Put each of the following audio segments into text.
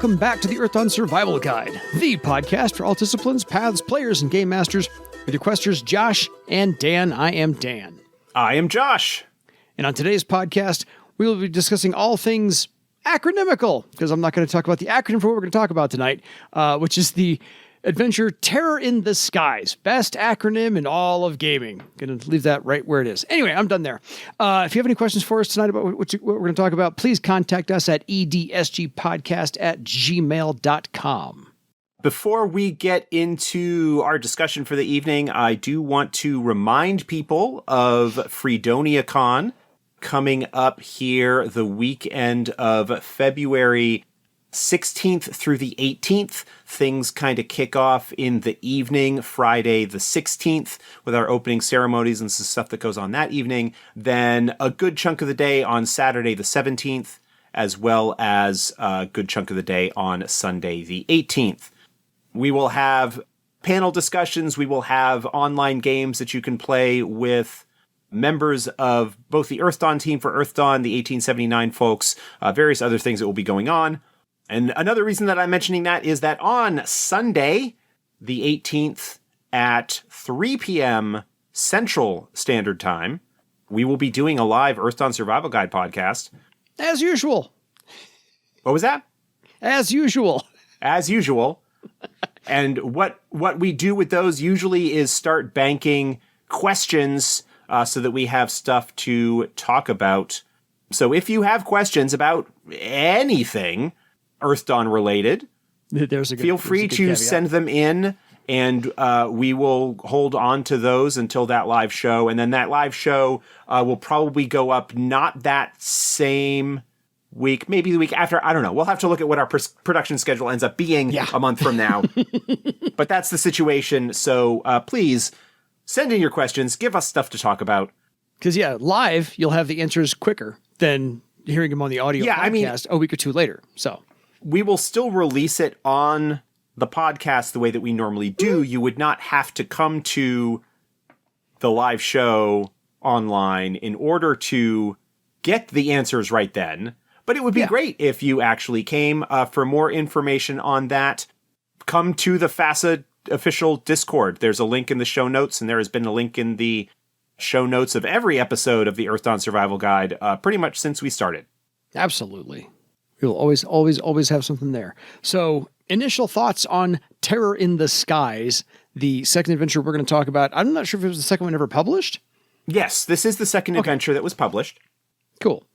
welcome back to the Earthdawn Survival Guide, the podcast for all disciplines, paths, players, and game masters, with your questers Josh and Dan. I am Dan. I am Josh. And on today's podcast, we will be discussing all things acronymical, because I'm not going to talk about the acronym for what we're going to talk about tonight, which is the adventure Terror in the Skies. Best acronym in all of gaming. Going to leave that right where it is. Anyway, I'm done there. If you have any questions for us tonight about what we're going to talk about, please contact us at edsgpodcast@gmail.com. Before we get into our discussion for the evening, I do want to remind people of FreedoniaCon coming up here the weekend of February 16th through the 18th. Things kind of kick off in the evening, Friday the 16th, with our opening ceremonies and some stuff that goes on that evening. Then a good chunk of the day on Saturday the 17th, as well as a good chunk of the day on Sunday the 18th. We will have panel discussions. We will have online games that you can play with members of both the Earthdawn team for Earthdawn, the 1879 folks, various other things that will be going on. And another reason that I'm mentioning that is that on Sunday, the 18th at 3 p.m. Central Standard Time, we will be doing a live Earthdawn Survival Guide podcast. As usual. What was that? As usual. As usual. And what we do with those usually is start banking questions so that we have stuff to talk about. So if you have questions about anything Earthdawn related, feel free to send them in, and we will hold on to those until that live show. And then that live show will probably go up not that same week, maybe the week after. I don't know. We'll have to look at what our production schedule ends up being a month from now. But that's the situation. So please send in your questions. Give us stuff to talk about. Because, live, you'll have the answers quicker than hearing them on the audio podcast a week or two later. So we will still release it on the podcast the way that we normally do. You would not have to come to the live show online in order to get the answers right then. But it would be great if you actually came. For more information on that, come to the FASA official Discord. There's a link in the show notes, and there has been a link in the show notes of every episode of the Earthdawn Survival Guide pretty much since we started. Absolutely. You'll always have something there. So, initial thoughts on Terror in the Skies, the second adventure we're going to talk about. I'm not sure if it was the second one ever published. Yes, this is the second adventure that was published. Cool.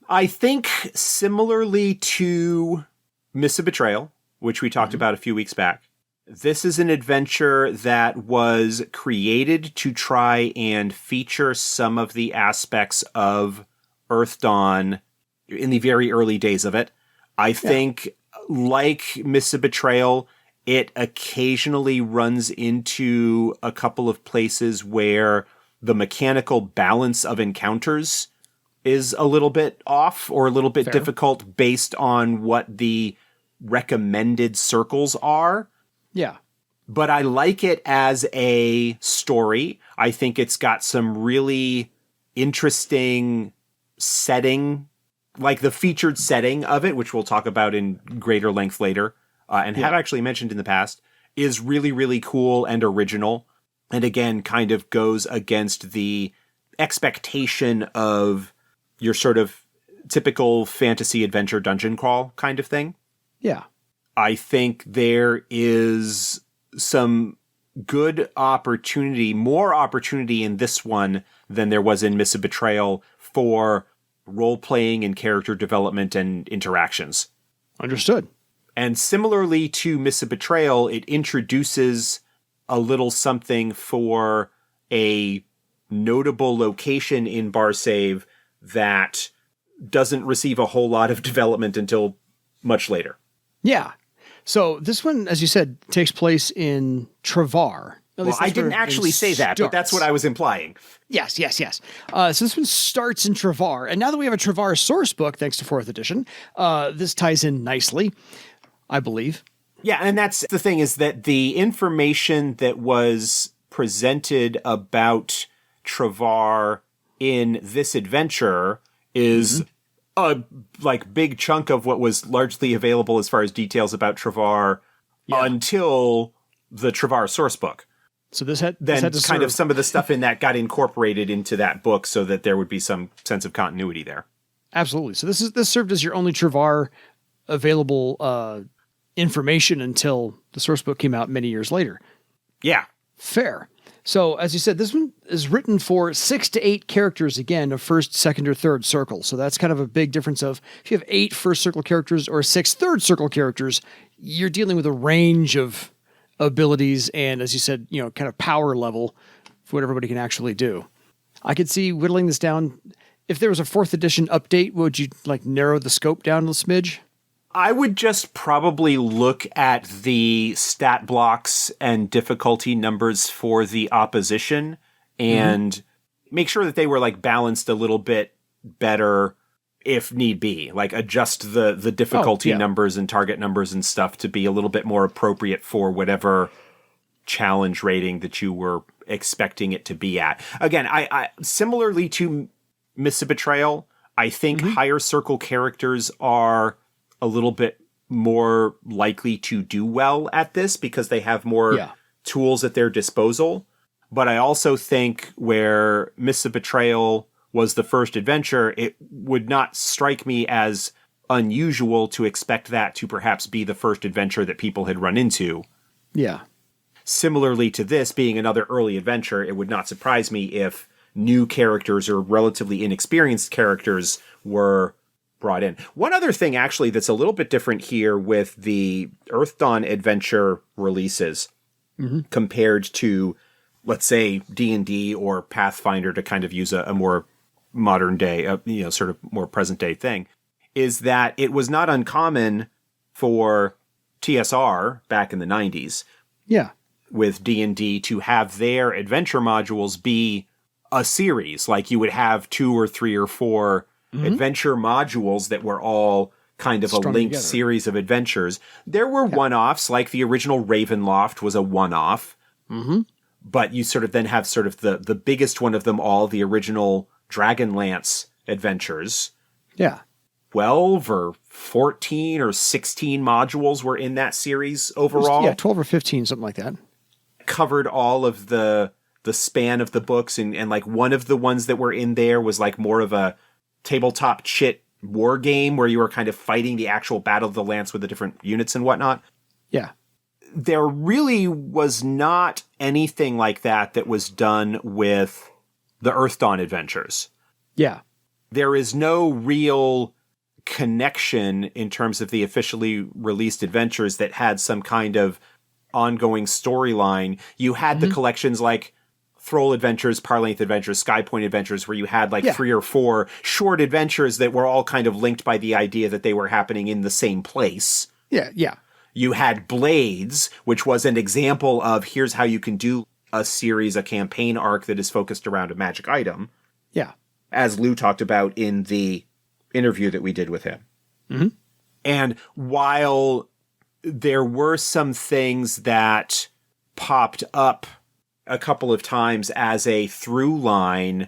I think similarly to Mists of Betrayal, which we talked about a few weeks back, this is an adventure that was created to try and feature some of the aspects of Earthdawn in the very early days of it. I think, like Mists of Betrayal, it occasionally runs into a couple of places where the mechanical balance of encounters is a little bit off or a little bit difficult based on what the recommended circles are. Yeah. But I like it as a story. I think it's got some really interesting setting, like the featured setting of it, which we'll talk about in greater length later, and have actually mentioned in the past, is really, really cool and original. And again, kind of goes against the expectation of your sort of typical fantasy adventure dungeon crawl kind of thing. Yeah. I think there is some good opportunity, more opportunity in this one than there was in Mists of Betrayal for role-playing and character development and interactions. Understood. And similarly to Mists of Betrayal, it introduces a little something for a notable location in Barsave that doesn't receive a whole lot of development until much later. Yeah. So this one, as you said, takes place in Travar. Well, I didn't actually say that, but that's what I was implying. Yes. So this one starts in Travar. And now that we have a Travar source book, thanks to 4th edition, this ties in nicely, I believe. Yeah, and that's the thing, is that the information that was presented about Travar in this adventure is a like big chunk of what was largely available as far as details about Travar until the Travar source book. So this had kind of some of the stuff in that got incorporated into that book so that there would be some sense of continuity there. Absolutely. So this served as your only Travar available information until the source book came out many years later. Yeah. Fair. So as you said, this one is written for 6 to 8 characters, again, of first, second, or third circle. So that's kind of a big difference of if you have 8 first circle characters or 6 third circle characters, you're dealing with a range of abilities and, as you said, kind of power level for what everybody can actually do. I could see whittling this down. If there was a 4th edition update, would you like narrow the scope down a smidge? I would just probably look at the stat blocks and difficulty numbers for the opposition and make sure that they were like balanced a little bit better if need be. Like adjust the difficulty numbers and target numbers and stuff to be a little bit more appropriate for whatever challenge rating that you were expecting it to be at. Again, I similarly to Mists of Betrayal, I think higher circle characters are a little bit more likely to do well at this because they have more tools at their disposal. But I also think where Mists of Betrayal was the first adventure, it would not strike me as unusual to expect that to perhaps be the first adventure that people had run into. Yeah. Similarly to this being another early adventure, it would not surprise me if new characters or relatively inexperienced characters were brought in. One other thing actually that's a little bit different here with the Earthdawn adventure releases compared to, let's say, D&D or Pathfinder, to kind of use a more modern day, sort of more present day thing, is that it was not uncommon for TSR back in the 90s with D&D to have their adventure modules be a series. Like you would have 2 or 3 or 4 adventure modules that were all kind of strung a linked together. series of adventures. There were one-offs, like the original Ravenloft was a one-off. But you sort of then have sort of the biggest one of them all, the original Dragonlance adventures. 12 or 14 or 16 modules were in that series overall. 12 or 15, something like that. Covered all of the span of the books, and like one of the ones that were in there was like more of a tabletop chit war game where you were kind of fighting the actual Battle of the Lance with the different units and whatnot. There really was not anything like that was done with the Earthdawn adventures. There is no real connection in terms of the officially released adventures that had some kind of ongoing storyline. You had the collections like Thrall Adventures, Parlength Adventures, Skypoint Adventures, where you had like 3 or 4 short adventures that were all kind of linked by the idea that they were happening in the same place. You had Blades, which was an example of here's how you can do a series, a campaign arc that is focused around a magic item. As Lou talked about in the interview that we did with him. And while there were some things that popped up a couple of times as a through line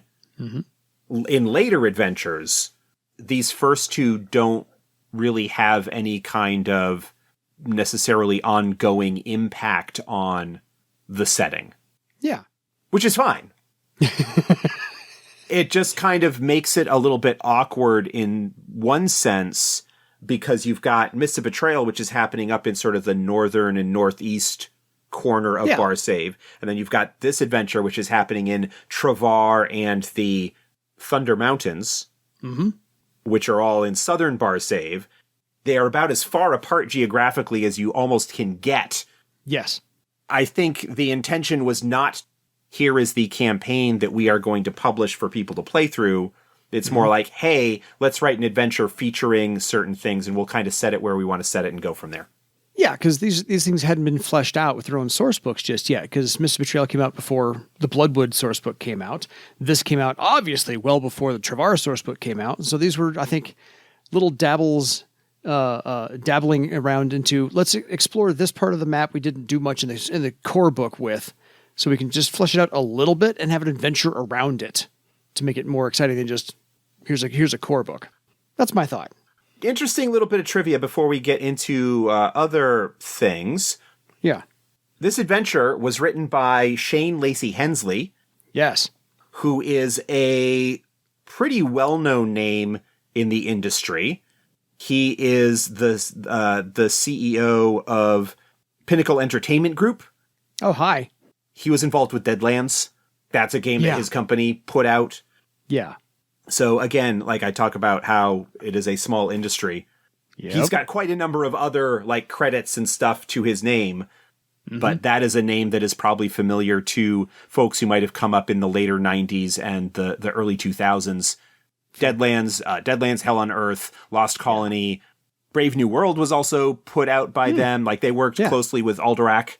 in later adventures, these first 2 don't really have any kind of necessarily ongoing impact on the setting. Which is fine. It just kind of makes it a little bit awkward in one sense, because you've got Mists of Betrayal, which is happening up in sort of the northern and northeast corner of Barsave. And then you've got this adventure, which is happening in Travar and the Thunder Mountains, which are all in southern Barsave. They are about as far apart geographically as you almost can get. I think the intention was not, here is the campaign that we are going to publish for people to play through. It's more like, hey, let's write an adventure featuring certain things, and we'll kind of set it where we want to set it and go from there. Because these things hadn't been fleshed out with their own source books just yet, because Mists of Betrayal came out before the Bloodwood source book came out. This came out, obviously, well before the Travar source book came out. So these were, I think, little dabbling around into, let's explore this part of the map we didn't do much in the core book with, so we can just flesh it out a little bit and have an adventure around it to make it more exciting than just, here's a core book. That's my thought. Interesting little bit of trivia before we get into other things. Yeah. This adventure was written by Shane Lacy Hensley, Yes. who is a pretty well-known name in the industry. He is the CEO of Pinnacle Entertainment Group. Oh, hi. He was involved with Deadlands. That's a game that his company put out. Yeah. So again, like I talk about how it is a small industry. Yep. He's got quite a number of other like credits and stuff to his name. But that is a name that is probably familiar to folks who might have come up in the later 90s and the early 2000s. Deadlands, Hell on Earth, Lost Colony, Brave New World was also put out by them. Like they worked closely with Alderac.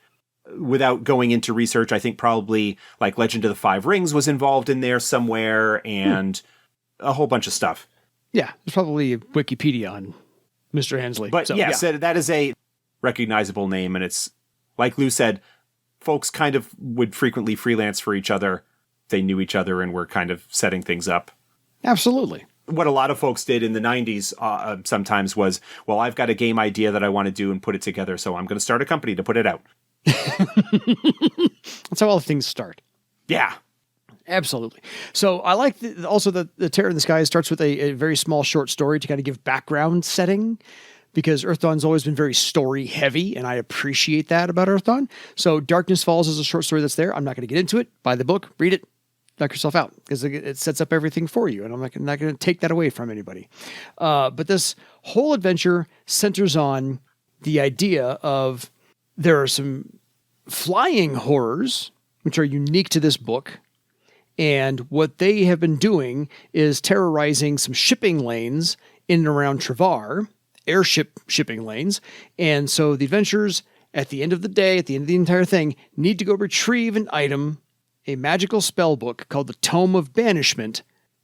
Without going into research, I think probably like Legend of the Five Rings was involved in there somewhere and a whole bunch of stuff. Yeah, there's probably a Wikipedia on Mr. Hensley. But so, yes, that is a recognizable name, and it's like Lou said, folks kind of would frequently freelance for each other. They knew each other and were kind of setting things up. Absolutely. What a lot of folks did in the 90s sometimes was, well, I've got a game idea that I want to do and put it together, so I'm going to start a company to put it out. That's how all things start. Yeah. Absolutely. So I like also the Terror in the Sky starts with a very small short story to kind of give background setting, because Earthdawn's always been very story heavy, and I appreciate that about Earthdawn. So Darkness Falls is a short story that's there. I'm not going to get into it. Buy the book, read it, knock yourself out, because it sets up everything for you, and I'm not going to take that away from anybody. But this whole adventure centers on the idea of there are some flying horrors, which are unique to this book. And what they have been doing is terrorizing some shipping lanes in and around Travar, airship shipping lanes. And so the adventurers, at the end of the day, at the end of the entire thing, need to go retrieve an item, a magical spell book called the Tome of Banishment,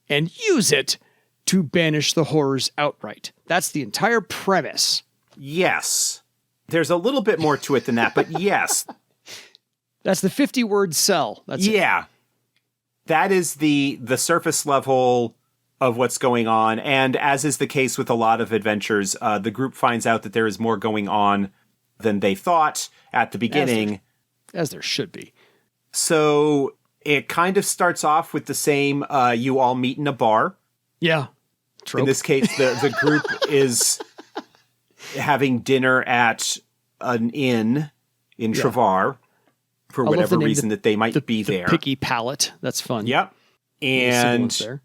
and use it to banish the horrors outright. That's the entire premise. Yes. There's a little bit more to it than that, but yes. That's the 50-word sell. That's it. That is the surface level of what's going on. And as is the case with a lot of adventures, the group finds out that there is more going on than they thought at the beginning. As there should be. So it kind of starts off with the same, you all meet in a bar. Yeah. Trope. In this case, the group is having dinner at an inn in Travar for whatever reason that they might be there. Picky palate. That's fun. Yep. And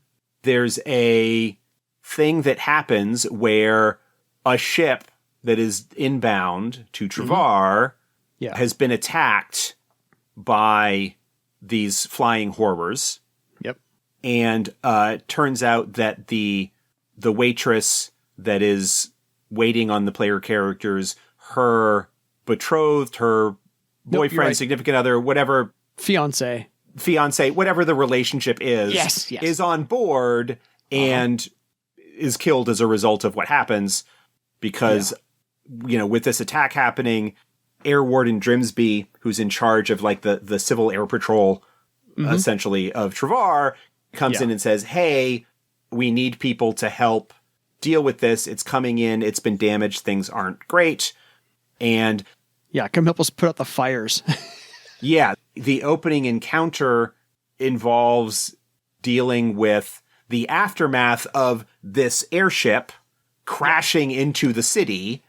there's a thing that happens where a ship that is inbound to Travar has been attacked by these flying horrors. Yep. And it turns out that the waitress that is waiting on the player characters, her betrothed, her boyfriend, significant other, whatever. Fiance, whatever the relationship is, is on board and is killed as a result of what happens because, with this attack happening, Air Warden Grimsby, who's in charge of like the civil air patrol, essentially, of Travar, comes in and says, hey, we need people to help deal with this. It's coming in. It's been damaged. Things aren't great. And come help us put out the fires. The opening encounter involves dealing with the aftermath of this airship crashing into the city.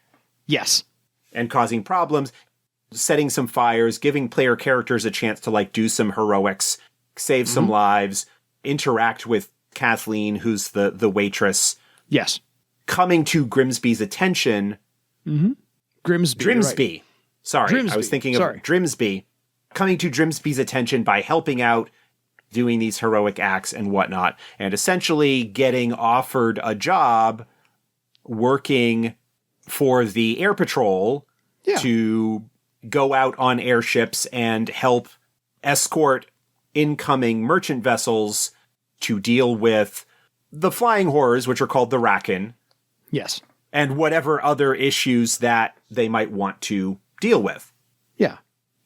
Yes. And causing problems, setting some fires, giving player characters a chance to like do some heroics, save some lives, interact with Kathleen, who's the waitress. Yes. Coming to Grimsby's attention. Grimsby. Right. Sorry, I was thinking of Grimsby. Coming to Grimsby's attention by helping out, doing these heroic acts and whatnot, and essentially getting offered a job working for the air patrol to go out on airships and help escort incoming merchant vessels to deal with the flying horrors, which are called the rakken. Yes. And whatever other issues that they might want to deal with. Yeah.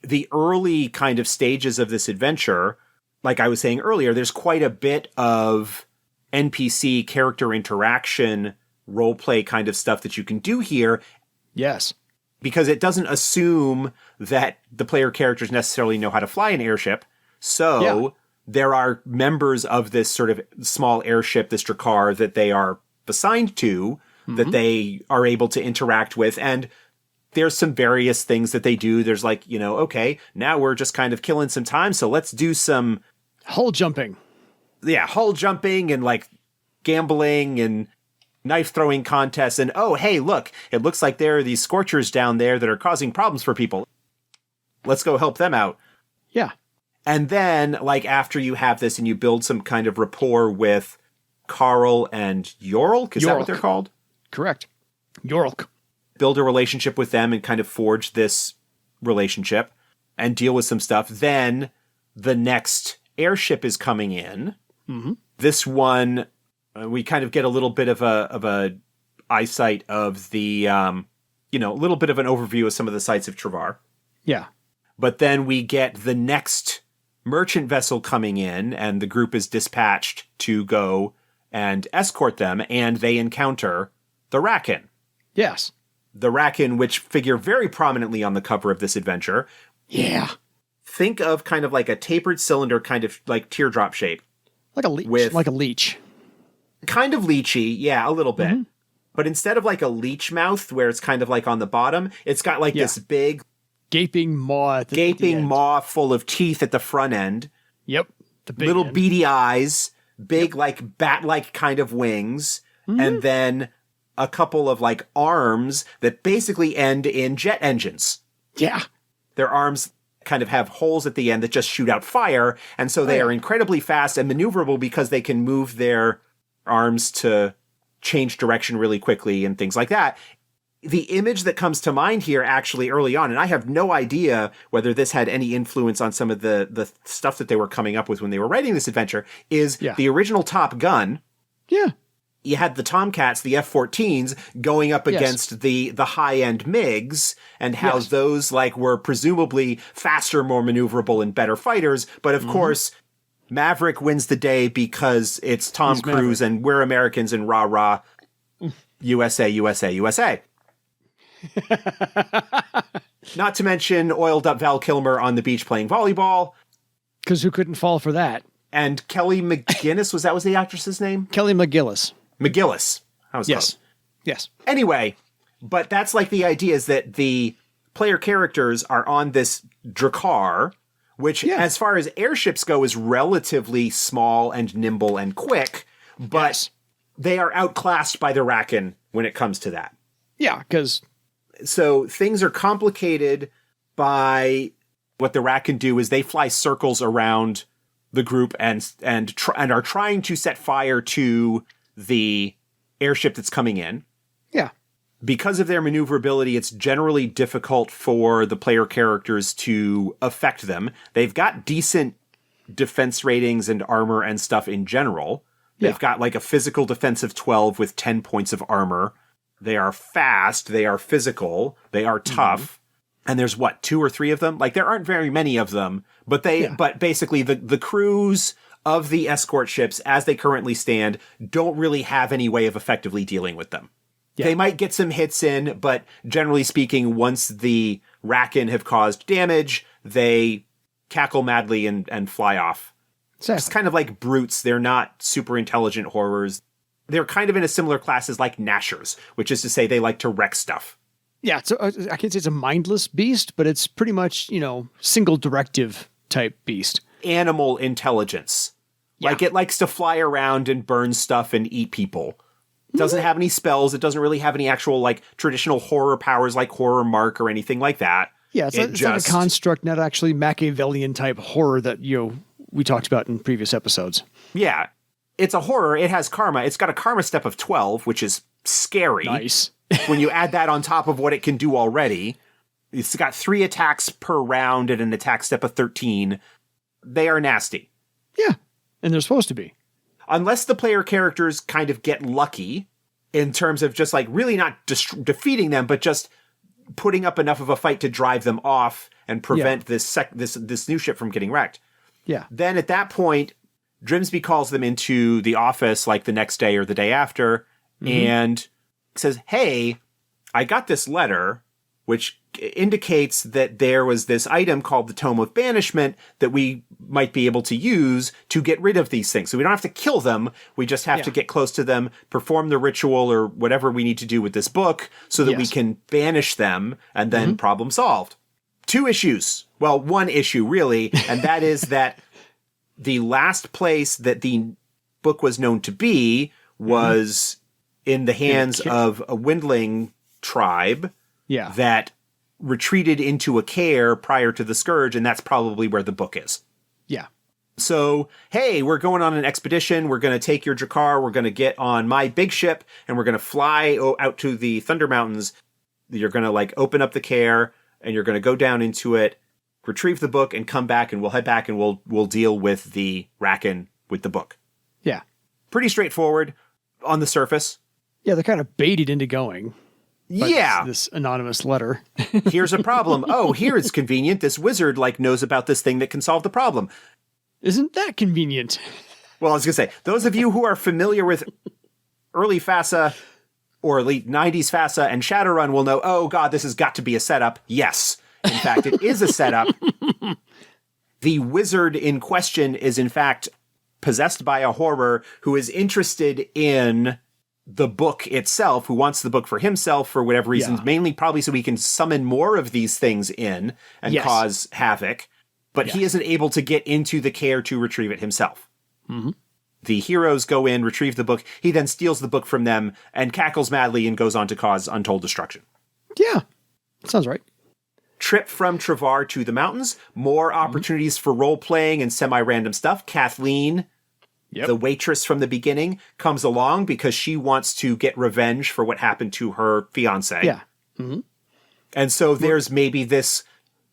The early kind of stages of this adventure, like I was saying earlier, there's quite a bit of NPC character interaction roleplay kind of stuff that you can do here. Yes. Because it doesn't assume that the player characters necessarily know how to fly an airship. So there are members of this sort of small airship, this Drakkar, that they are assigned to, that they are able to interact with. And there's some various things that they do. There's like, okay, now we're just kind of killing some time, so let's do some hull jumping. Yeah, hull jumping and like gambling and knife throwing contests. And oh, hey, look, it looks like there are these scorchers down there that are causing problems for people. Let's go help them out. Yeah. And then, like, after you have this and you build some kind of rapport with Carl and Jorlk, is that what they're called? Correct. Jorlk. Build a relationship with them and kind of forge this relationship and deal with some stuff. Then the next airship is coming in. Mm-hmm. This one, we kind of get a little bit of a eyesight of the, a little bit of an overview of some of the sites of Travar. Yeah. But then we get the next merchant vessel coming in, and the group is dispatched to go and escort them, and they encounter the rakken. Yes. The rakken, which figure very prominently on the cover of this adventure. Yeah. Think of kind of like a tapered cylinder, kind of like teardrop shape. Like a leech. Like a leech. Kind of leechy, yeah, a little bit. Mm-hmm. But instead of like a leech mouth, where it's kind of like on the bottom, it's got like this big gaping maw at the end. Maw full of teeth at the front end. Yep. The big little end. Beady eyes, big like bat-like kind of wings, and then a couple of like arms that basically end in jet engines. Yeah. Their arms kind of have holes at the end that just shoot out fire, and so they are incredibly fast and maneuverable because they can move their arms to change direction really quickly and things like that. The image that comes to mind here actually early on, and I have no idea whether this had any influence on some of the stuff that they were coming up with when they were writing this adventure, is the original Top Gun. Yeah. You had the Tomcats, the F-14s, going up against the high-end MiGs, and how those like were presumably faster, more maneuverable, and better fighters. But of course, Maverick wins the day because it's Tom Cruise, and we're Americans, and rah-rah, USA, USA, USA. Not to mention oiled up Val Kilmer on the beach playing volleyball. Because who couldn't fall for that? And Kelly McGinnis, was the actress's name? Kelly McGillis. McGillis. That was close. Yes. Anyway, but that's like the idea is that the player characters are on this Drakkar, which as far as airships go is relatively small and nimble and quick, but they are outclassed by the rakken when it comes to that. Yeah, because... So things are complicated by what the rakken do is they fly circles around the group and are trying to set fire to the airship that's coming in. Yeah. Because of their maneuverability, it's generally difficult for the player characters to affect them. They've got decent defense ratings and armor and stuff in general. They've got like a physical defense of 12 with 10 points of armor. They are fast, they are physical, they are tough. And there's 2 or 3 of them? Like there aren't very many of them, but but basically the crews of the escort ships as they currently stand don't really have any way of effectively dealing with them. Yeah. They might get some hits in, but generally speaking, once the rakken have caused damage, they cackle madly and fly off. Exactly. It's kind of like brutes. They're not super intelligent horrors. They're kind of in a similar class as like Nashers, which is to say they like to wreck stuff. Yeah, so I can't say it's a mindless beast, but it's pretty much, single directive type beast. Animal intelligence. Yeah. Like it likes to fly around and burn stuff and eat people. It doesn't have any spells. It doesn't really have any actual like traditional horror powers like Horror Mark or anything like that. Yeah, it's like a construct, not actually Machiavellian type horror that, we talked about in previous episodes. Yeah. It's a horror. It has karma. It's got a karma step of 12, which is scary. Nice. When you add that on top of what it can do already. It's got 3 attacks per round and an attack step of 13. They are nasty. Yeah. And they're supposed to be. Unless the player characters kind of get lucky in terms of just like really not defeating them, but just putting up enough of a fight to drive them off and prevent this new ship from getting wrecked. Yeah. Then at that point, Grimsby calls them into the office like the next day or the day after and says, hey, I got this letter, which indicates that there was this item called the Tome of Banishment that we might be able to use to get rid of these things. So we don't have to kill them. We just have to get close to them, perform the ritual or whatever we need to do with this book so that we can banish them, and then problem solved. 2 issues. Well, 1 issue, really, and that is that the last place that the book was known to be was in the hands of a Windling tribe that retreated into a care prior to the Scourge, and that's probably where the book is. Yeah. So, hey, we're going on an expedition. We're going to take your Drakkar. We're going to get on my big ship, and we're going to fly out to the Thunder Mountains. You're going to, like, open up the care, and you're going to go down into it, retrieve the book, and come back, and we'll head back, and we'll deal with the rakken with the book. Yeah. Pretty straightforward on the surface. Yeah, they're kind of baited into going. This anonymous letter. Here's a problem. Oh, here it's convenient. This wizard, like, knows about this thing that can solve the problem. Isn't that convenient? Well, I was going to say, those of you who are familiar with early FASA or late 90s FASA and Shadowrun will know, oh, God, this has got to be a setup. Yes. In fact, it is a setup. The wizard in question is, in fact, possessed by a horror who is interested in the book itself, who wants the book for himself for whatever reasons, mainly probably so he can summon more of these things in and cause havoc. But he isn't able to get into the care to retrieve it himself. The heroes go in, retrieve the book. He then steals the book from them and cackles madly and goes on to cause untold destruction. Yeah, sounds right. Trip from Travar to the mountains. More opportunities for role-playing and semi-random stuff. Kathleen, the waitress from the beginning, comes along because she wants to get revenge for what happened to her fiancé. Yeah. And so there's maybe this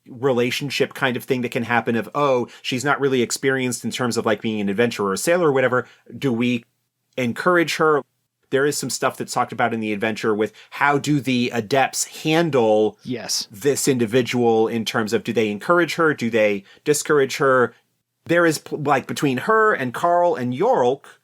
relationship kind of thing that can happen of, oh, she's not really experienced in terms of like being an adventurer or a sailor or whatever. Do we encourage her? There is some stuff that's talked about in the adventure with how do the adepts handle this individual in terms of, do they encourage her? Do they discourage her? There is, like, between her and Carl and York,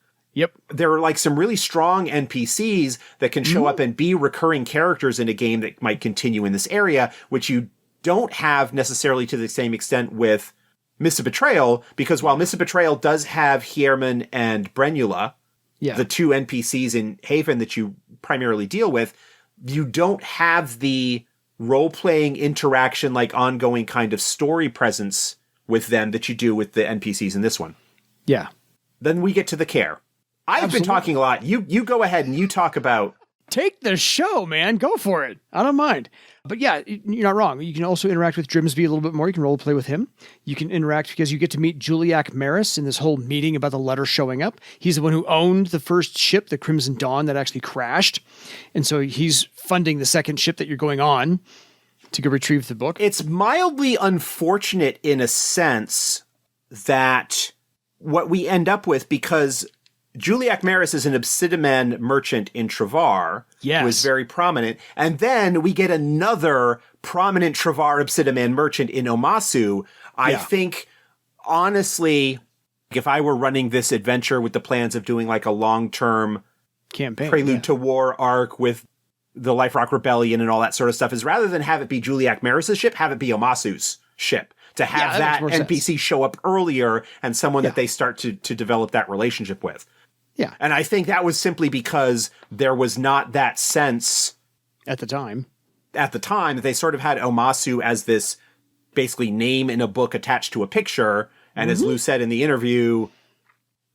there are, like, some really strong NPCs that can show up and be recurring characters in a game that might continue in this area, which you don't have necessarily to the same extent with Mists of Betrayal, because while Mists of Betrayal does have Hierman and Brenula, the 2 NPCs in Haven that you primarily deal with, you don't have the role-playing interaction, like, ongoing kind of story presence with them that you do with the NPCs in this one. Yeah. Then we get to the care. I've been talking a lot. You go ahead and you talk about... Take the show, man. Go for it. I don't mind. But yeah, you're not wrong. You can also interact with Grimsby a little bit more. You can role play with him. You can interact because you get to meet Juliak Merris in this whole meeting about the letter showing up. He's the one who owned the first ship, the Crimson Dawn, that actually crashed. And so he's funding the second ship that you're going on to go retrieve the book. It's mildly unfortunate in a sense that what we end up with, because Juliak Merris is an Obsidian merchant in Travar, who is very prominent. And then we get another prominent Travar Obsidian merchant in Omasu. I think, honestly, if I were running this adventure with the plans of doing like a long-term campaign, Prelude to War arc with the Life Rock Rebellion and all that sort of stuff, is rather than have it be Juliak Merris' ship, have it be Omasu's ship. To have that NPC show up earlier and someone that they start to develop that relationship with. Yeah. And I think that was simply because there was not that sense at the time. They sort of had Omasu as this basically name in a book attached to a picture. And as Lou said in the interview,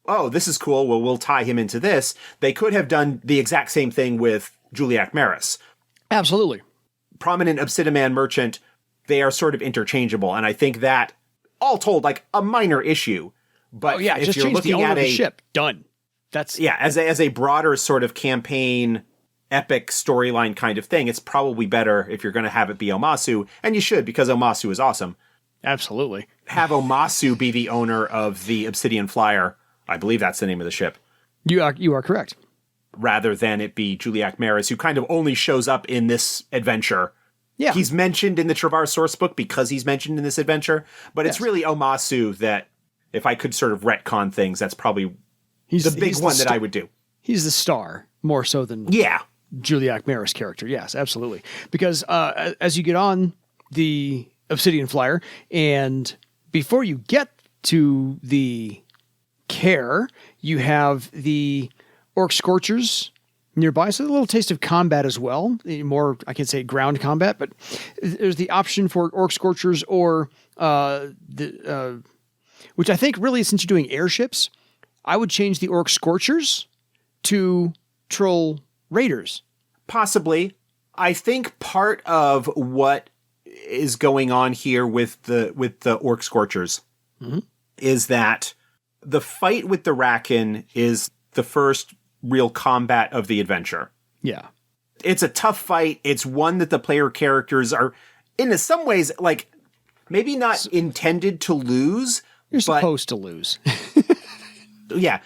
oh, this is cool. Well, we'll tie him into this. They could have done the exact same thing with Juliak Merris. Absolutely. Prominent Obsidian merchant. They are sort of interchangeable. And I think that, all told, like a minor issue. But if just you're looking at a ship, done. That's as a broader sort of campaign, epic storyline kind of thing, it's probably better if you're going to have it be Omasu, and you should, because Omasu is awesome. Absolutely. Have Omasu be the owner of the Obsidian Flyer. I believe that's the name of the ship. You are correct. Rather than it be Juliak Merris, who kind of only shows up in this adventure. Yeah. He's mentioned in the Travar source book because he's mentioned in this adventure, but it's really Omasu that if I could sort of retcon things, that's probably the big one that I would do. He's the star more so than Juliak Merris character. Yes, absolutely. Because as you get on the Obsidian Flyer, and before you get to the Care, you have the Orc Scorchers nearby. So a little taste of combat as well. More, I can say ground combat, but there's the option for Orc Scorchers or which I think really, since you're doing airships, I would change the Orc Scorchers to Troll Raiders. Possibly. I think part of what is going on here with the Orc Scorchers is that the fight with the rakken is the first real combat of the adventure. Yeah. It's a tough fight. It's one that the player characters are, in some ways, like, maybe not intended to lose. You're supposed to lose. Yeah.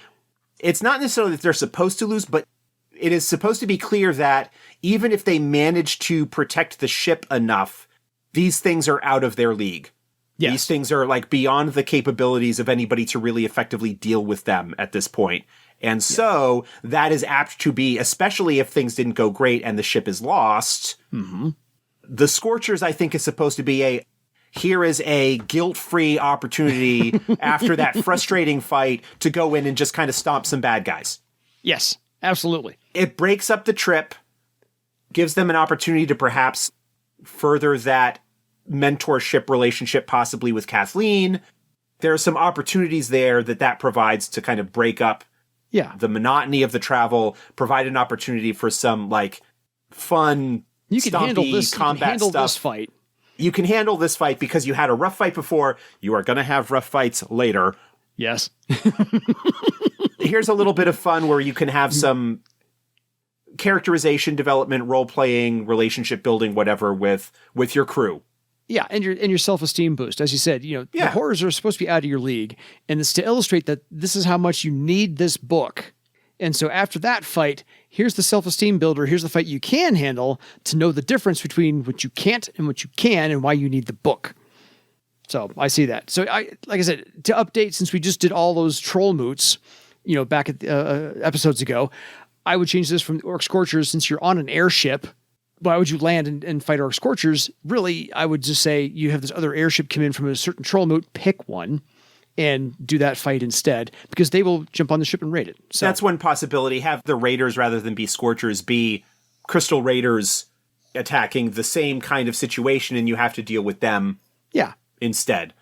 It's not necessarily that they're supposed to lose, but it is supposed to be clear that even if they manage to protect the ship enough, these things are out of their league. Yes. These things are like beyond the capabilities of anybody to really effectively deal with them at this point. And so that is apt to be, especially if things didn't go great and the ship is lost. The Scorchers, I think, is supposed to be here is a guilt-free opportunity after that frustrating fight to go in and just kind of stomp some bad guys. Yes, absolutely. It breaks up the trip, gives them an opportunity to perhaps further that mentorship relationship, possibly with Kathleen. There are some opportunities there that provides to kind of break up the monotony of the travel, provide an opportunity for some like fun, you can handle this combat you can handle stuff. This fight. You can handle this fight because you had a rough fight before. You are going to have rough fights later. Yes. Here's a little bit of fun where you can have some characterization development, role-playing, relationship building, whatever with your crew. Yeah, and your self-esteem boost. As you said, the horrors are supposed to be out of your league, and it's to illustrate that this is how much you need this book. And so after that fight, here's the self-esteem builder, here's the fight you can handle to know the difference between what you can't and what you can and why you need the book. So I see that. So like I said, to update, since we just did all those troll moots, back at episodes ago, I would change this from the Orc Scorchers. Since you're on an airship, why would you land and fight Orc Scorchers? Really, I would just say you have this other airship come in from a certain troll moot, pick one, and do that fight instead, because they will jump on the ship and raid it. So that's one possibility. Have the raiders, rather than be Scorchers, be Crystal Raiders attacking the same kind of situation, and you have to deal with them instead.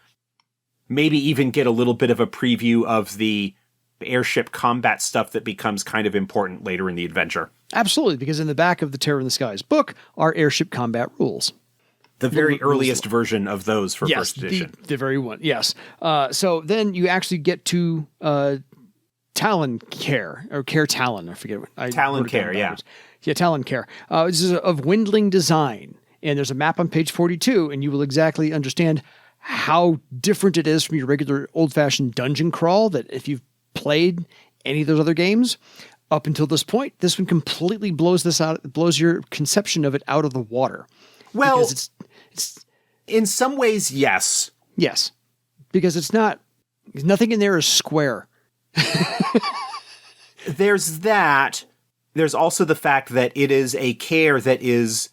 Maybe even get a little bit of a preview of the airship combat stuff that becomes kind of important later in the adventure. Absolutely, because in the back of the Terror in the Skies book are airship combat rules. The very earliest version of those for first edition. The very one, yes. So then you actually get to Talon Care, or Care Talon, I forget. Talon Care, yeah. Yeah, Talon Care. This is of Windling design, and there's a map on page 42, and you will exactly understand how different it is from your regular old-fashioned dungeon crawl, that if you've played any of those other games up until this point, this one completely blows your conception of it out of the water. Well, it's in some ways, yes. Yes. Because nothing in there is square. There's that. There's also the fact that it is a care that is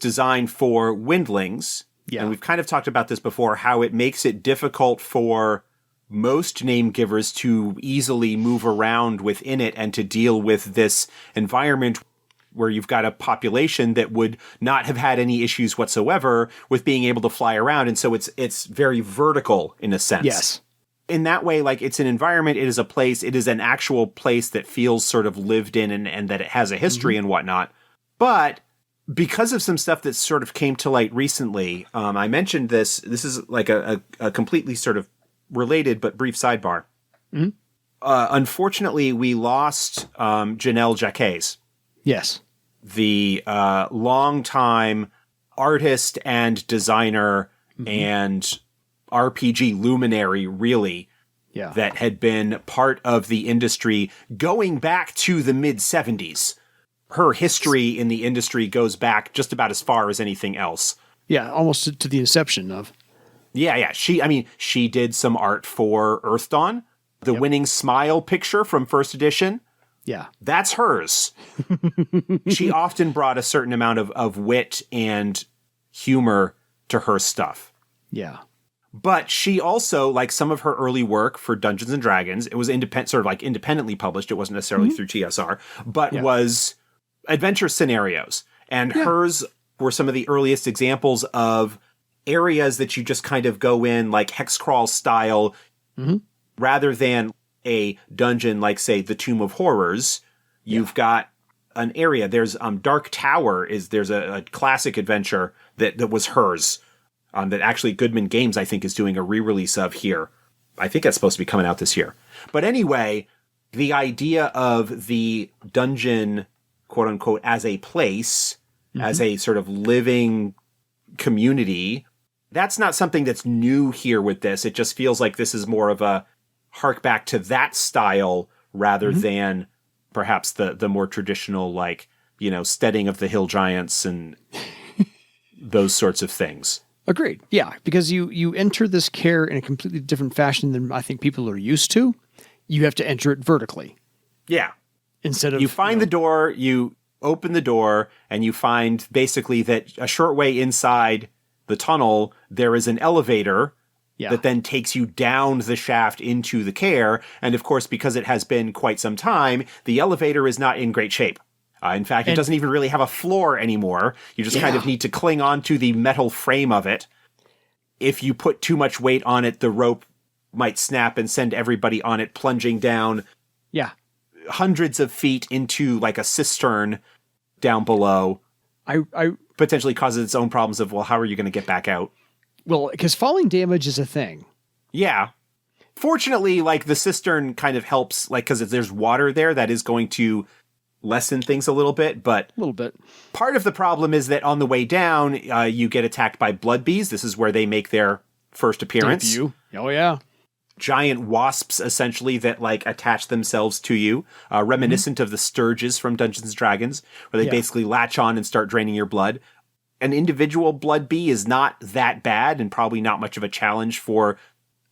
designed for windlings. Yeah. And we've kind of talked about this before, how it makes it difficult for most name givers to easily move around within it and to deal with this environment where you've got a population that would not have had any issues whatsoever with being able to fly around. And so it's very vertical in a sense. Yes. In that way, like, it's an environment, it is a place, it is an actual place that feels sort of lived in and that it has a history and whatnot. But because of some stuff that sort of came to light recently, I mentioned this is like a completely sort of related but brief sidebar. Unfortunately, we lost Janelle Jacques. Yes. The longtime artist and designer and RPG luminary, really, that had been part of the industry going back to the mid-70s. Her history in the industry goes back just about as far as anything else. Yeah, almost to the inception of. Yeah. She did some art for Earthdawn. The winning smile picture from first edition. Yeah. That's hers. She often brought a certain amount of wit and humor to her stuff. Yeah. But she also, like some of her early work for Dungeons and Dragons, it was independently published. It wasn't necessarily through TSR, but was adventure scenarios. And hers were some of the earliest examples of areas that you just kind of go in like hex crawl style, rather than a dungeon like, say, the Tomb of Horrors. You've got an area. There's Dark Tower. There's a classic adventure that was hers. That actually Goodman Games, I think, is doing a re-release of here. I think that's supposed to be coming out this year. But anyway, the idea of the dungeon, quote unquote, as a place, as a sort of living community, that's not something that's new here with this. It just feels like this is more of a hark back to that style rather than perhaps the more traditional, like, steading of the hill giants and those sorts of things. Agreed. Yeah, because you enter this care in a completely different fashion than I think people are used to. You have to enter it vertically. Yeah. Instead of... You find the door, you open the door, and you find basically that a short way inside the tunnel, there is an elevator that then takes you down the shaft into the care. And of course, because it has been quite some time, the elevator is not in great shape. In fact, it doesn't even really have a floor anymore. You just kind of need to cling onto the metal frame of it. If you put too much weight on it, the rope might snap and send everybody on it plunging down hundreds of feet into like a cistern down below. I potentially causes its own problems of, well, how are you going to get back out? Well, because falling damage is a thing. Yeah. Fortunately, like the cistern kind of helps, like, because there's water there that is going to lessen things a little bit, but part of the problem is that on the way down, you get attacked by blood bees. This is where they make their first appearance. Debut. Oh yeah. Giant wasps, essentially, that like attach themselves to you, reminiscent of the Sturges from Dungeons and Dragons, where they basically latch on and start draining your blood. An individual blood bee is not that bad and probably not much of a challenge for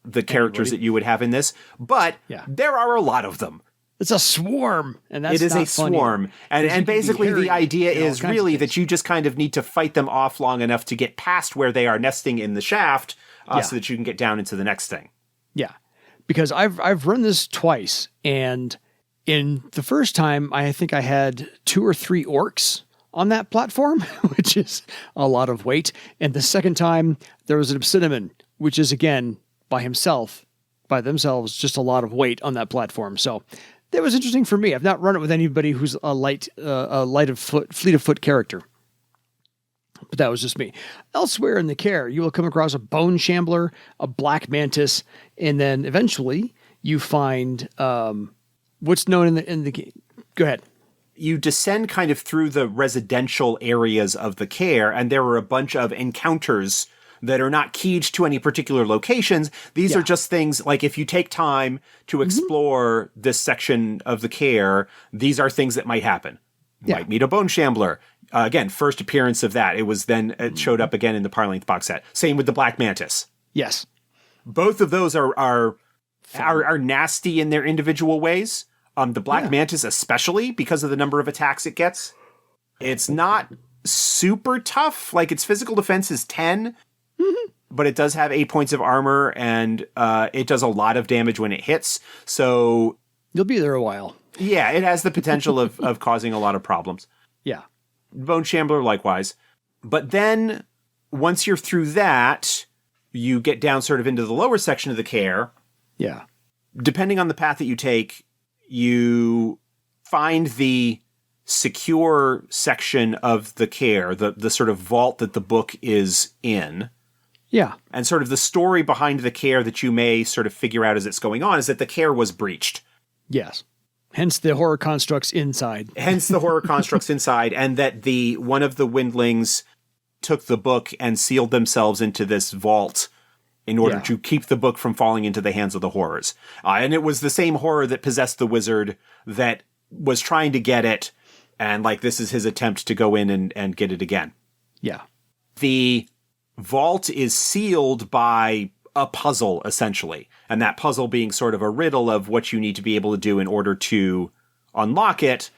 the characters that you would have in this, but there are a lot of them. It's a swarm, and that's it is not a swarm, and basically the idea is really that you just kind of need to fight them off long enough to get past where they are nesting in the shaft, so that you can get down into the next thing. Yeah, because I've run this twice, and in the first time, I think I had 2 or 3 orcs on that platform, which is a lot of weight, and the second time there was an Obsidian, which is again by themselves, just a lot of weight on that platform. So. That was interesting for me. I've not run it with anybody who's fleet of foot character. But that was just me. Elsewhere in the care, you will come across a bone shambler, a black mantis, and then eventually you find what's known in the game. Go ahead. You descend kind of through the residential areas of the care, and there are a bunch of encounters that are not keyed to any particular locations. These are just things like if you take time to explore this section of the care, these are things that might happen. You might meet a bone shambler. Again, first appearance of that. It showed up again in the Parlength box set. Same with the black mantis. Yes. Both of those are nasty in their individual ways. The black mantis especially, because of the number of attacks it gets. It's not super tough. Like its physical defense is 10. But it does have 8 points of armor, and it does a lot of damage when it hits. So you'll be there a while. Yeah, it has the potential of causing a lot of problems. Yeah. Bone Shambler, likewise. But then, once you're through that, you get down sort of into the lower section of the care. Yeah. Depending on the path that you take, you find the secure section of the care, the sort of vault that the book is in. Yeah. And sort of the story behind the care that you may sort of figure out as it's going on is that the care was breached. Yes. Hence the horror constructs inside. And that one of the windlings took the book and sealed themselves into this vault in order to keep the book from falling into the hands of the horrors. And it was the same horror that possessed the wizard that was trying to get it, and like this is his attempt to go in and get it again. Yeah. The vault is sealed by a puzzle, essentially. And that puzzle being sort of a riddle of what you need to be able to do in order to unlock it.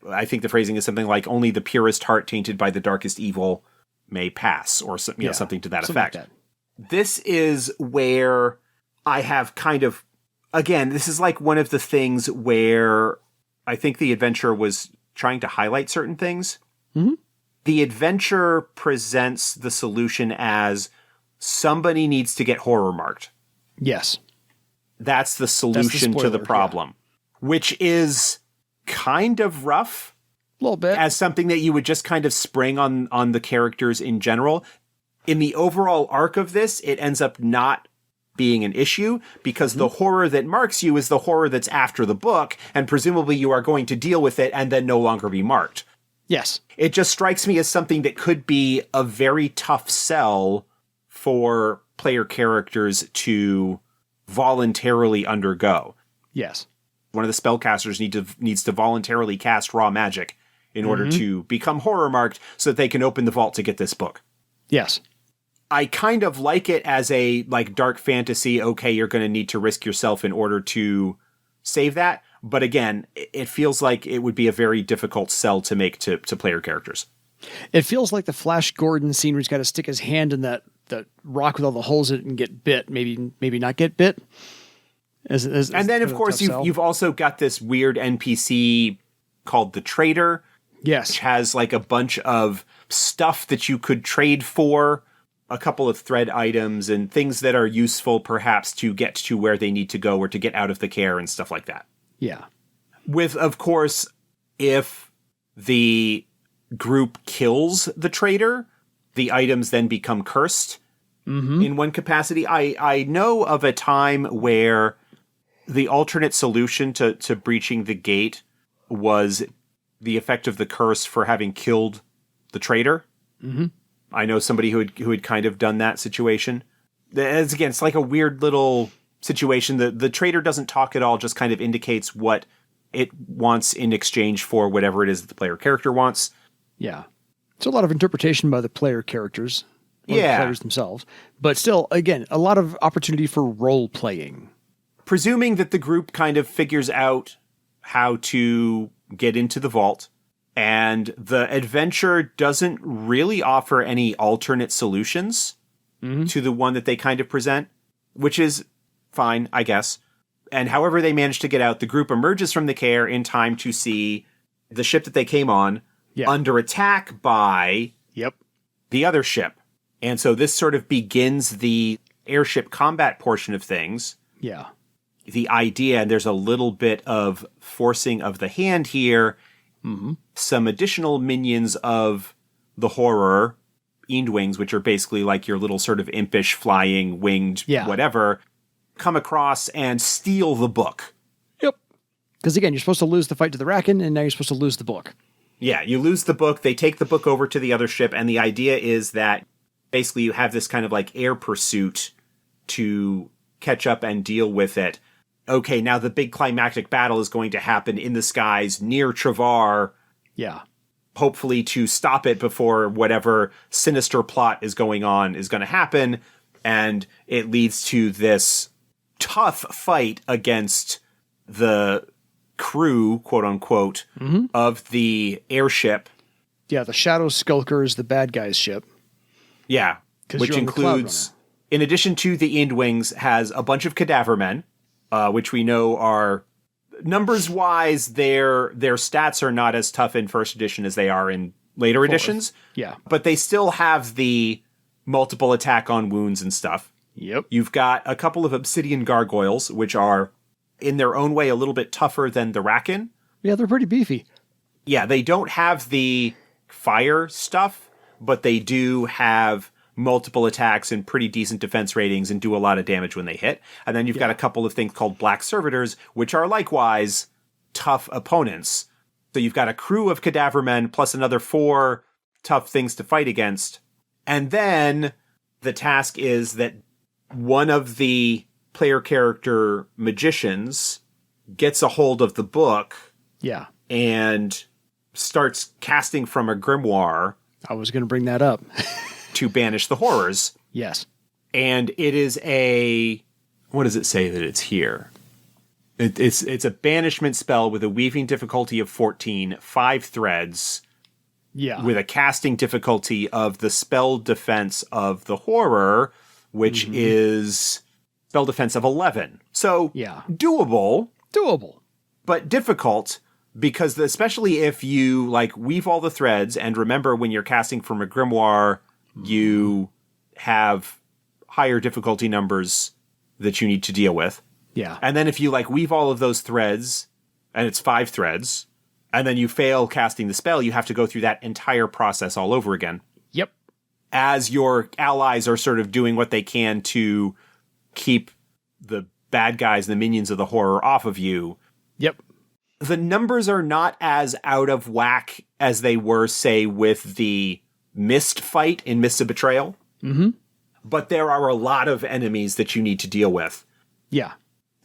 I think the phrasing is something like, only the purest heart tainted by the darkest evil may pass, or something to that effect. Like that. This is where I have kind of, again, this is like one of the things where I think the adventure was trying to highlight certain things. Mm-hmm. The adventure presents the solution as somebody needs to get horror marked. Yes. That's the solution to the problem, which is kind of rough. A little bit. As something that you would just kind of spring on the characters in general. In the overall arc of this, it ends up not being an issue because the horror that marks you is the horror that's after the book, and presumably you are going to deal with it and then no longer be marked. Yes. It just strikes me as something that could be a very tough sell for player characters to voluntarily undergo. Yes. One of the spellcasters needs to voluntarily cast raw magic in order to become horror marked so that they can open the vault to get this book. Yes. I kind of like it as a like dark fantasy. Okay, you're going to need to risk yourself in order to save that. But again, it feels like it would be a very difficult sell to make to player characters. It feels like the Flash Gordon scene where he's got to stick his hand in that rock with all the holes in it and get bit. Maybe not get bit. And then, of course, you've also got this weird NPC called the Trader. Yes. Which has like a bunch of stuff that you could trade for, a couple of thread items and things that are useful perhaps to get to where they need to go or to get out of the care and stuff like that. Yeah. With, of course, if the group kills the Trader, the items then become cursed in one capacity. I know of a time where the alternate solution to breaching the gate was the effect of the curse for having killed the Trader. Mm-hmm. I know somebody who had kind of done that situation. As again, it's like a weird little situation. The Trader doesn't talk at all, just kind of indicates what it wants in exchange for whatever it is that the player character wants. Yeah. It's a lot of interpretation by the player characters. Or the players themselves. But still, again, a lot of opportunity for role playing. Presuming that the group kind of figures out how to get into the vault, and the adventure doesn't really offer any alternate solutions to the one that they kind of present, which is fine, I guess. And however they manage to get out, the group emerges from the care in time to see the ship that they came on under attack by the other ship. And so this sort of begins the airship combat portion of things. Yeah. The idea, and there's a little bit of forcing of the hand here, some additional minions of the horror, Eendwings, which are basically like your little sort of impish flying winged whatever, come across and steal the book. Yep. Because again, you're supposed to lose the fight to the rakken, and now you're supposed to lose the book. Yeah, you lose the book, they take the book over to the other ship, and the idea is that basically you have this kind of like air pursuit to catch up and deal with it. Okay, now the big climactic battle is going to happen in the skies near Travar. Yeah. Hopefully to stop it before whatever sinister plot is going on is going to happen. And it leads to this tough fight against the crew, quote unquote, of the airship. Yeah, the Shadow Skulker is the bad guy's ship. Yeah, which includes, in addition to the Eendwings, has a bunch of cadaver men, which we know are, numbers-wise, their stats are not as tough in first edition as they are in later editions. Yeah. But they still have the multiple attack on wounds and stuff. Yep. You've got a couple of obsidian gargoyles, which are, in their own way, a little bit tougher than the rakken. Yeah, they're pretty beefy. Yeah, they don't have the fire stuff, but they do have multiple attacks and pretty decent defense ratings and do a lot of damage when they hit. And then you've got a couple of things called black servitors, which are likewise tough opponents. So you've got a crew of cadaver men plus another 4 tough things to fight against. And then the task is that one of the player character magicians gets a hold of the book. Yeah. And starts casting from a grimoire. I was going to bring that up. to banish the horrors. Yes. And it is what does it say that it's here? It's a banishment spell with a weaving difficulty of 14, 5 threads. Yeah. With a casting difficulty of the spell defense of the horror, which is spell defense of 11. So, doable. Doable. But difficult, because especially if you, weave all the threads, and remember when you're casting from a grimoire, you have higher difficulty numbers that you need to deal with. Yeah. And then if you, weave all of those threads, and it's 5 threads, and then you fail casting the spell, you have to go through that entire process all over again. Yep. As your allies are sort of doing what they can to keep the bad guys and the minions of the horror off of you. Yep. The numbers are not as out of whack as they were, say, with the Mist fight in Mists of Betrayal. Mm-hmm. But there are a lot of enemies that you need to deal with. Yeah.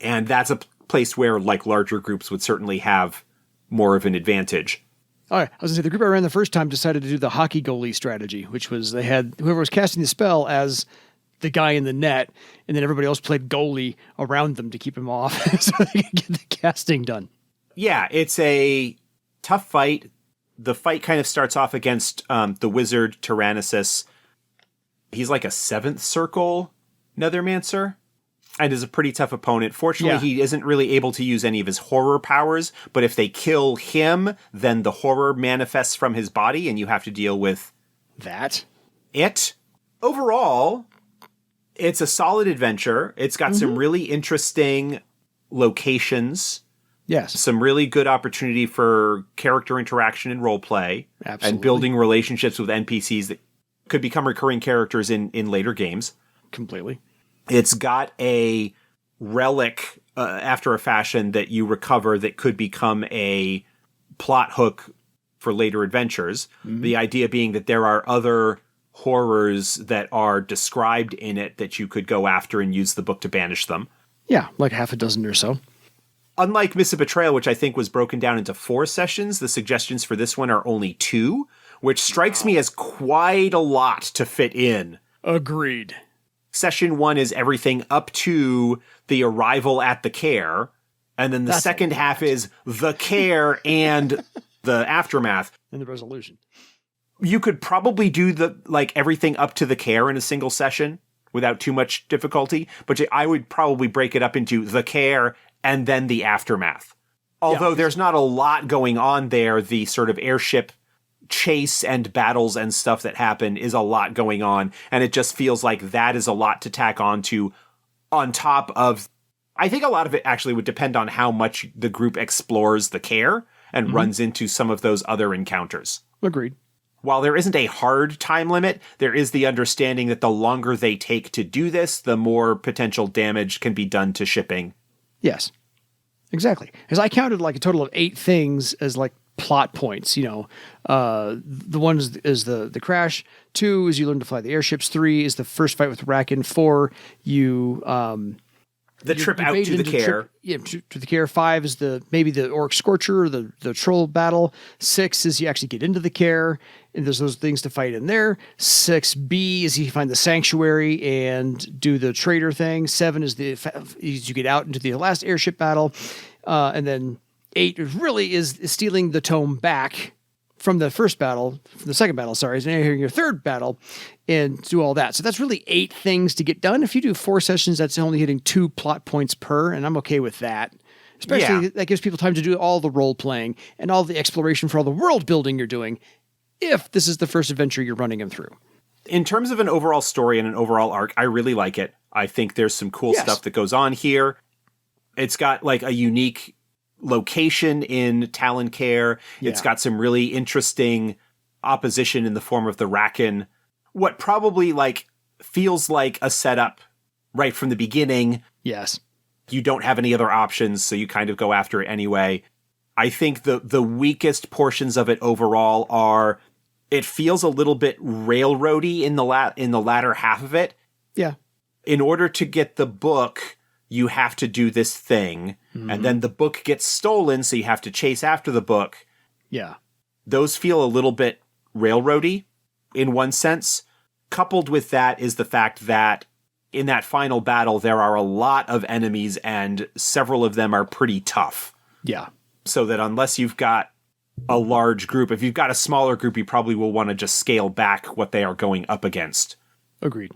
And that's a place where, larger groups would certainly have more of an advantage. All right. I was going to say, the group I ran the first time decided to do the hockey goalie strategy, which was they had whoever was casting the spell as the guy in the net, and then everybody else played goalie around them to keep him off so they could get the casting done. Yeah, it's a tough fight. The fight kind of starts off against the wizard Tyrannosus. He's like a 7th circle Nethermancer, and is a pretty tough opponent. Fortunately, he isn't really able to use any of his horror powers, but if they kill him, then the horror manifests from his body, and you have to deal with that. Overall, it's a solid adventure. It's got some really interesting locations. Yes. Some really good opportunity for character interaction and role play. Absolutely. And building relationships with NPCs that could become recurring characters in later games. Completely. It's got a relic after a fashion that you recover that could become a plot hook for later adventures. The idea being that there are other horrors that are described in it that you could go after and use the book to banish them. Yeah, like half a dozen or so. Unlike Mists of Betrayal, which I think was broken down into 4 sessions, the suggestions for this one are only 2, which strikes me as quite a lot to fit in. Agreed. Session 1 is everything up to the arrival at the care, and then the second half is the care and the aftermath. And the resolution. You could probably do everything up to the care in a single session without too much difficulty, but I would probably break it up into the care and then the aftermath. Although there's not a lot going on there, the sort of airship chase and battles and stuff that happen is a lot going on, and it just feels like that is a lot to tack on top of. I think a lot of it actually would depend on how much the group explores the care and runs into some of those other encounters. Agreed. While there isn't a hard time limit, there is the understanding that the longer they take to do this, the more potential damage can be done to shipping. Yes, exactly. Because I counted a total of 8 things as plot points. The one is the crash. 2 is you learn to fly the airships. 3 is the first fight with Rakken. 4, you the trip out to the care. To the care. 5 is maybe the Orc Scorcher, the troll battle. 6 is you actually get into the care, and there's those things to fight in there. 6B is you find the sanctuary and do the trader thing. 7 is you get out into the last airship battle, and then 8 really is stealing the tome back from the second battle, sorry, is now you're in your third battle and do all that. So that's really 8 things to get done. If you do 4 sessions, that's only hitting 2 plot points per, and I'm okay with that. Especially that gives people time to do all the role playing and all the exploration for all the world building you're doing, if this is the first adventure you're running them through. In terms of an overall story and an overall arc, I really like it. I think there's some cool stuff that goes on here. It's got a unique location in Talon Care. Yeah. It's got some really interesting opposition in the form of the Rakken. What probably feels like a setup right from the beginning. Yes. You don't have any other options, so you kind of go after it anyway. I think the weakest portions of it overall are it feels a little bit railroady in the latter half of it. Yeah. In order to get the book, you have to do this thing, and then the book gets stolen, so you have to chase after the book. Yeah. Those feel a little bit railroady in one sense. coupled with that is the fact that in that final battle, there are a lot of enemies and several of them are pretty tough. Yeah. So that unless you've got a large group, if you've got a smaller group, you probably will want to just scale back what they are going up against. Agreed.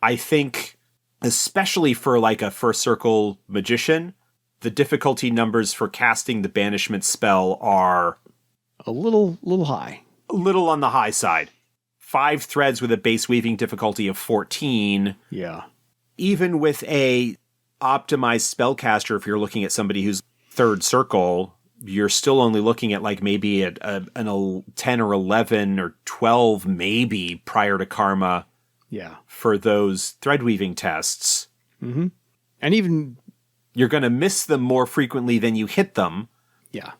I think, especially for like a first circle magician, the difficulty numbers for casting the banishment spell are a little high. A little on the high side. 5 threads with a base weaving difficulty of 14. Yeah. Even with a optimized spellcaster, if you're looking at somebody who's third circle, you're still only looking at like maybe an 10 or 11 or 12 maybe prior to karma. Yeah. For those thread weaving tests. Mm-hmm. And even you're going to miss them more frequently than you hit them. Yeah.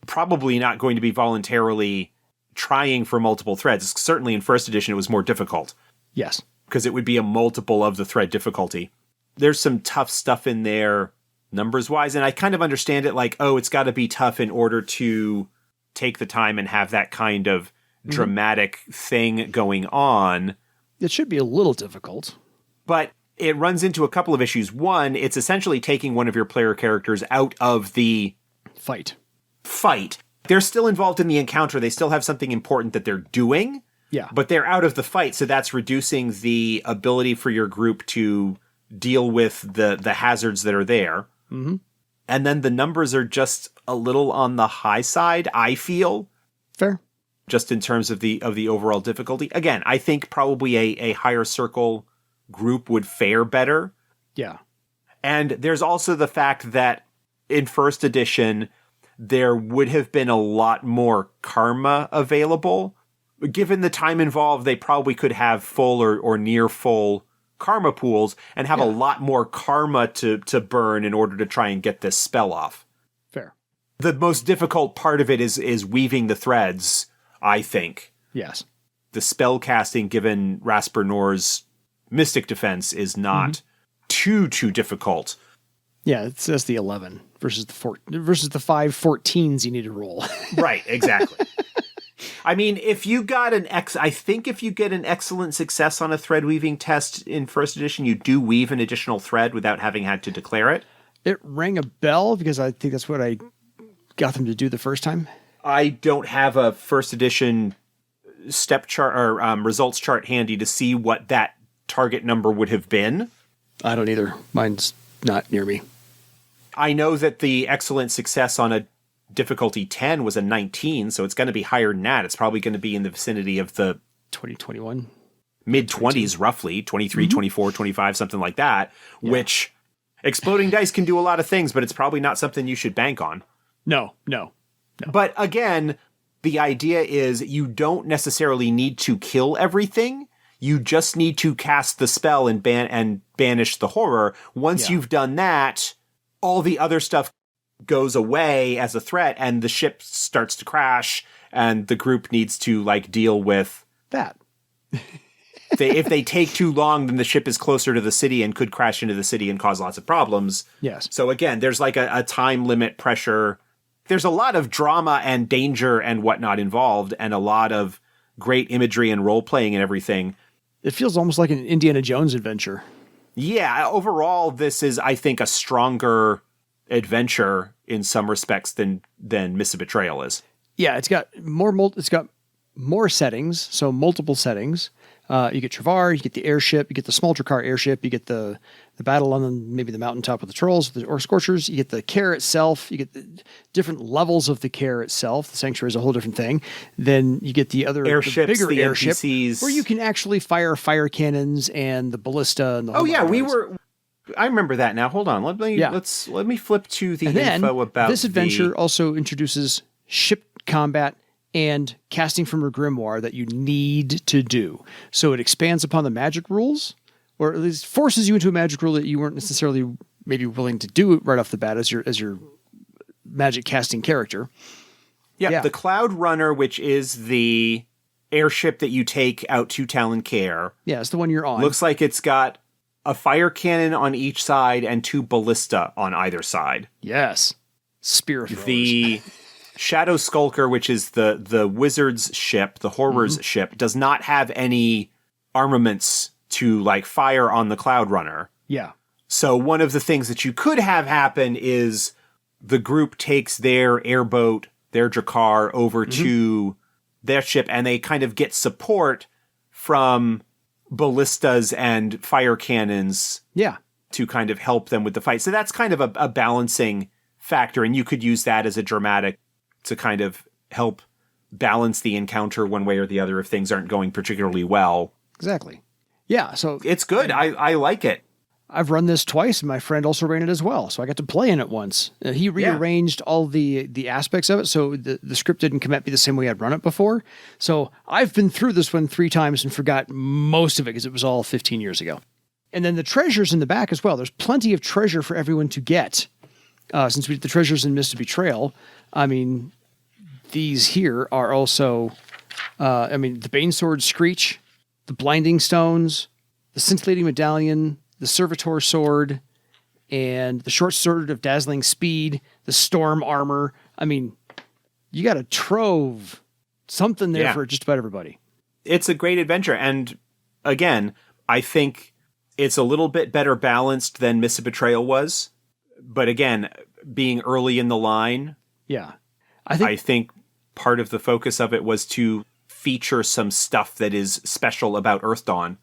Probably not going to be voluntarily trying for multiple threads. Certainly in first edition, it was more difficult. Yes. Because it would be a multiple of the thread difficulty. There's some tough stuff in there numbers-wise, and I kind of understand it like, oh, it's got to be tough in order to take the time and have that kind of dramatic thing going on. It should be a little difficult. But it runs into a couple of issues. One, it's essentially taking one of your player characters out of the fight. They're still involved in the encounter. They still have something important that they're doing. Yeah. But they're out of the fight, so that's reducing the ability for your group to deal with the hazards that are there. Mm-hmm. And then the numbers are just a little on the high side, I feel. Fair. Just in terms of the overall difficulty. Again, I think probably a higher circle group would fare better. Yeah. And there's also the fact that in first edition, there would have been a lot more karma available. Given the time involved, they probably could have full or near full karma pools and have a lot more karma to burn in order to try and get this spell off. Fair. The most difficult part of it is weaving the threads, I think. Yes. The spell casting, given Raspernor's mystic defense, is not too difficult. Yeah, it says the 11 versus the 5 14s you need to roll. Right, exactly. I mean, if you got I think if you get an excellent success on a thread weaving test in first edition, you do weave an additional thread without having had to declare it. It rang a bell because I think that's what I got them to do the first time. I don't have a first edition step chart or results chart handy to see what that target number would have been. I don't either. Mine's not near me. I know that the excellent success on a difficulty 10 was a 19, so it's going to be higher than that. It's probably going to be in the vicinity of the 2021 mid-20s, roughly 23, 24, 25, something like that, which exploding dice can do a lot of things, but it's probably not something you should bank on. No. But again, the idea is you don't necessarily need to kill everything. You just need to cast the spell and banish the horror. Once you've done that, all the other stuff goes away as a threat and the ship starts to crash and the group needs to like deal with that. If they take too long, then the ship is closer to the city and could crash into the city and cause lots of problems. Yes. So again, there's like a time limit pressure. There's a lot of drama and danger and whatnot involved and a lot of great imagery and role-playing and everything. It feels almost like an Indiana Jones adventure. Yeah, overall, this is, I think, a stronger adventure in some respects than Mists of Betrayal is. Yeah, it's got more settings, so multiple settings. You get Travar, you get the airship, you get the small Drakkar airship, you get the battle on maybe the mountaintop with the trolls or Scorchers, you get the care itself, you get the different levels of the care itself. The Sanctuary is a whole different thing. Then you get the other airships, the bigger the airship, NPCs. where you can actually fire cannons and the ballista and the whole I remember that now. Hold on. Let me flip to the info about this adventure also introduces ship combat and casting from a grimoire that you need to do. So it expands upon the magic rules, or at least forces you into a magic rule that you weren't necessarily maybe willing to do right off the bat as your magic casting character. Yeah, the Cloud Runner, which is the airship that you take out to Talon Care. Yeah, it's the one you're on. Looks like it's got a fire cannon on each side and 2 ballista on either side. Yes. Spear throwers. The Shadow Skulker, which is the wizard's ship, the horror's ship, does not have any armaments to like fire on the Cloud Runner. Yeah. So one of the things that you could have happen is the group takes their airboat, their Drakkar, over to their ship, and they kind of get support from ballistas and fire cannons to kind of help them with the fight. So that's kind of a balancing factor, and you could use that as a dramatic to kind of help balance the encounter one way or the other if things aren't going particularly well. Exactly. Yeah, so it's good. I like it. I've run this twice, and my friend also ran it as well, so I got to play in it once. He rearranged all the aspects of it, so the script didn't come at me the same way I'd run it before. So I've been through this one 3 times and forgot most of it because it was all 15 years ago. And then the treasures in the back as well. There's plenty of treasure for everyone to get. Since we did the treasures in Mists of Betrayal, I mean, these here are also, the Banesword Screech, the Blinding Stones, the Scintillating Medallion, the Servitor Sword, and the Short Sword of Dazzling Speed, the Storm Armor. I mean, you got a trove, something there for just about everybody. It's a great adventure. And again, I think it's a little bit better balanced than Mists of Betrayal was. But again, being early in the line, I think part of the focus of it was to feature some stuff that is special about Earthdawn.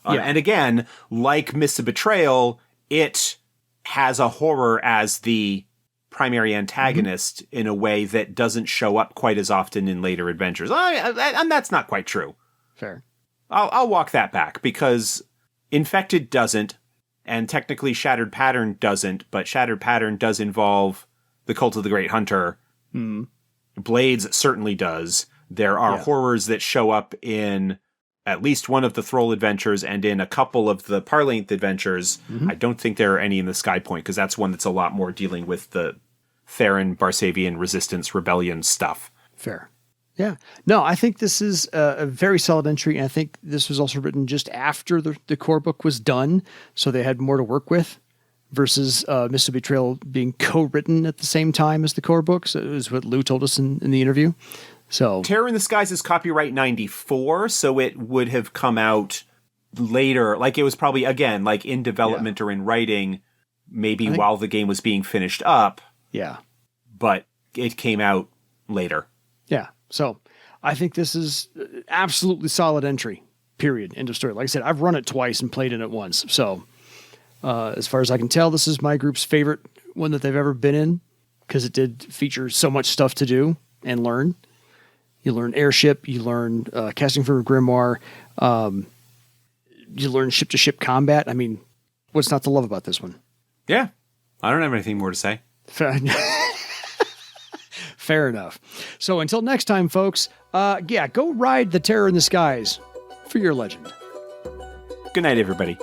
And again, like Mists of Betrayal, it has a horror as the primary antagonist in a way that doesn't show up quite as often in later adventures. And that's not quite true. Fair. I'll walk that back because Infected doesn't, and technically Shattered Pattern doesn't, but Shattered Pattern does involve the Cult of the Great Hunter. Blades certainly does. There are horrors that show up in at least one of the Thrall adventures and in a couple of the Parlainth adventures. I don't think there are any in the Sky Point, because that's one that's a lot more dealing with the Theron, Barsavian Resistance, Rebellion stuff. Fair. Yeah. No, I think this is a very solid entry, and I think this was also written just after the core book was done, so they had more to work with, versus Mists of Betrayal being co-written at the same time as the core book. So it was what Lou told us in the interview. So Terror in the Skies is copyright 94, so it would have come out later. Like, it was probably, again, like in development or in writing, maybe while the game was being finished up. Yeah. But it came out later. Yeah. So I think this is absolutely solid entry, period. End of story. Like I said, I've run it twice and played in it once. So as far as I can tell, this is my group's favorite one that they've ever been in, because it did feature so much stuff to do and learn. You learn airship, you learn casting from a grimoire, you learn ship-to-ship combat. I mean, what's not to love about this one? Yeah. I don't have anything more to say. Fair enough. So until next time, folks, go ride the Terror in the Skies for your legend. Good night, everybody.